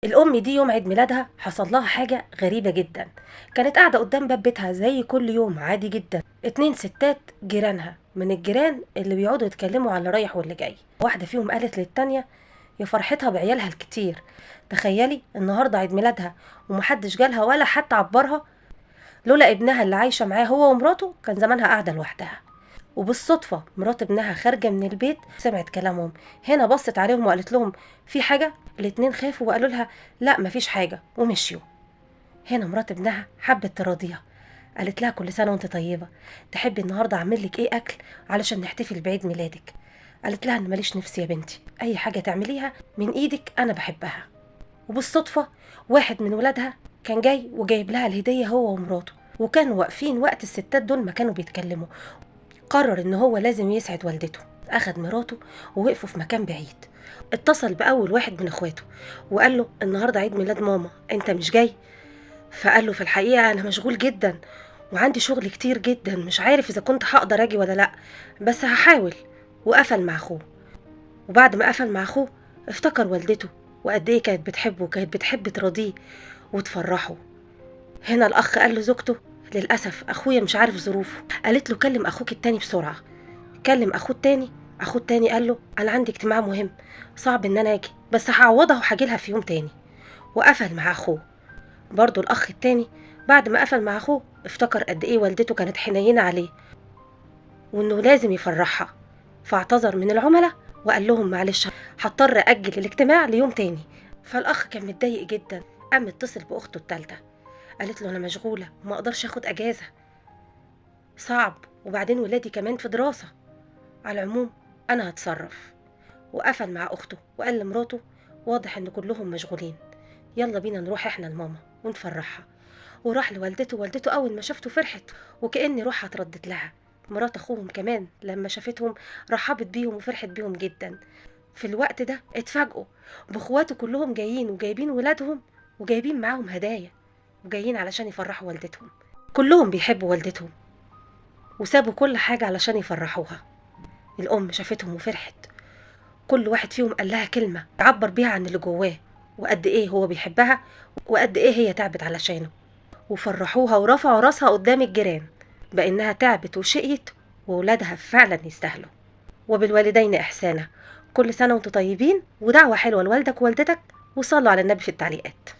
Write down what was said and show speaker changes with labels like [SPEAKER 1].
[SPEAKER 1] الأم دي يوم عيد ميلادها حصل لها حاجة غريبة جدا. كانت قاعدة قدام باب بيتها زي كل يوم عادي جدا. اتنين ستات جيرانها من الجيران اللي بيقعدوا يتكلموا على اللي رايح واللي جاي. واحدة فيهم قالت للتانية يا فرحتها بعيالها الكتير، تخيلي النهاردة عيد ميلادها ومحدش جالها ولا حتى عبرها. لولا ابنها اللي عايشة معاه هو ومراته كان زمانها قاعدة لوحدها. وبالصدفة مرات ابنها خارجة من البيت سمعت كلامهم. هنا بصت عليهم وقالت لهم في حاجة؟ الاتنين خافوا وقالوا لها لا مفيش حاجة ومشيوا. هنا مرات ابنها حبت تراضيها، قالت لها كل سنة وانت طيبة، تحبي النهاردة اعمل لك ايه اكل علشان نحتفل بعيد ميلادك؟ قالت لها ان ماليش نفسي يا بنتي، اي حاجة تعمليها من ايدك انا بحبها. وبالصدفة واحد من ولادها كان جاي وجايب لها الهدية هو ومراته، وكانوا واقفين وقت الستات دول ما كانوا بيتكلموا. قرر ان هو لازم يسعد والدته، اخد مراته ووقفوا في مكان بعيد. اتصل باول واحد من اخواته وقال له النهارده عيد ميلاد ماما، انت مش جاي؟ فقال له في الحقيقه انا مشغول جدا وعندي شغل كتير جدا، مش عارف اذا كنت هقدر اجي ولا لا، بس هحاول. وقفل مع اخوه. وبعد ما قفل مع اخوه افتكر والدته وقد ايه كانت بتحبه وكانت بتحب تراضيه وتفرحه. هنا الاخ قال لزوجته للاسف اخويا مش عارف ظروفه. قالت له كلم اخوك التاني بسرعه. كلم اخوه التاني قال له انا عندي اجتماع مهم، صعب ان انا اجي، بس هعوضها وهجيلها في يوم تاني. وقفل مع اخوه. برضو الاخ التاني بعد ما قفل مع اخوه افتكر قد ايه والدته كانت حنينه عليه وانه لازم يفرحها، فاعتذر من العملاء وقال لهم معلش هضطر اجل الاجتماع ليوم تاني. فالاخ كان متضايق جدا، قام متصل باخته التالتة، قالت له انا مشغوله وما اقدرش اخد اجازه، صعب، وبعدين ولادي كمان في دراسه، على العموم انا هتصرف. وقفل مع اخته وقال لمراته واضح ان كلهم مشغولين، يلا بينا نروح احنا لماما ونفرحها. وراح لوالدته، والدته اول ما شافته فرحت وكأن روحها اتردت لها. مرات اخوهم كمان لما شافتهم رحبت بيهم وفرحت بيهم جدا. في الوقت ده اتفاجئوا باخواته كلهم جايين وجايبين ولادهم وجايبين معاهم هدايا وجايين علشان يفرحوا والدتهم. كلهم بيحبوا والدتهم وسابوا كل حاجة علشان يفرحوها. الأم شافتهم وفرحت، كل واحد فيهم قال لها كلمة يعبر بيها عن اللي جواه وقد ايه هو بيحبها وقد ايه هي تعبت علشانه. وفرحوها ورفعوا راسها قدام الجيران بأنها تعبت وشقيت وولادها فعلا يستاهلوا. وبالوالدين إحسانا. كل سنة وانتم طيبين، ودعوة حلوة لوالدك ووالدتك، وصلوا على النبي في التعليقات.